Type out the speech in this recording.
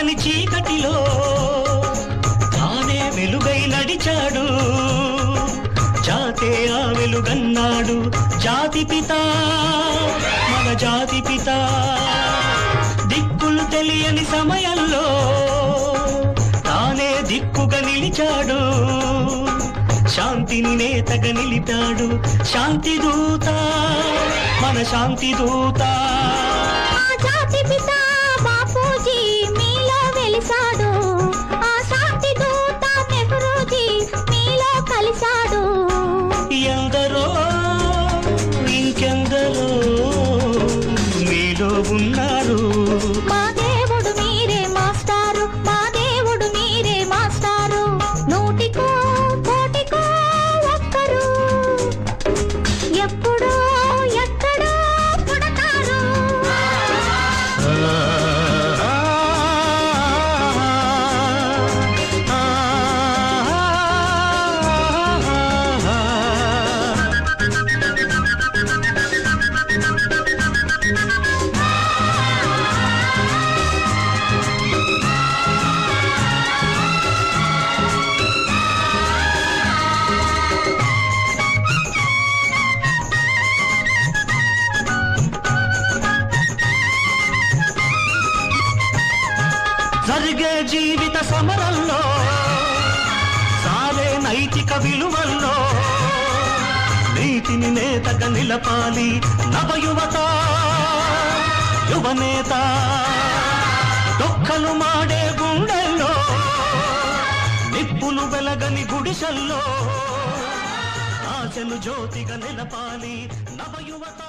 వెలుగులోని చీకటిలో తానే వెలుగై నడిచాడు. జాతే ఆ వెలుగన్నాడు. జాతి పిత, మన జాతి పిత. దిక్కులు తెలియని సమయంలో తానే దిక్కుగా నిలిచాడు. శాంతిని నేతగా నిలిపాడు. శాంతి దూత, మన శాంతి దూత. జాతి పిత బాపూజీ మీలో వెలిసాడు. ఆ శాంతి దూత నెహ్రూజీ మీలో కలిశాడు. ఎందరో ఇంకెందరో మీలో ఉన్నారు. మా దేవుడు మీరే మాస్టారు, మా దేవుడు మీరే మాస్టారు. నూటికో కోటికో ఒక్కరు ఎప్పుడో ఎక్కడో పుడతారు. జరిగే జీవిత సమరంలో సారే నైతిక విలువల్లో నీతిని నేతగా నిలపాలి నవయువత యువనేత. దొక్కలు మాడే గుండెల్లో నిప్పులు వెలగని గుడిసెల్లో ఆశను జ్యోతిగా నిలపాలి నవయువత.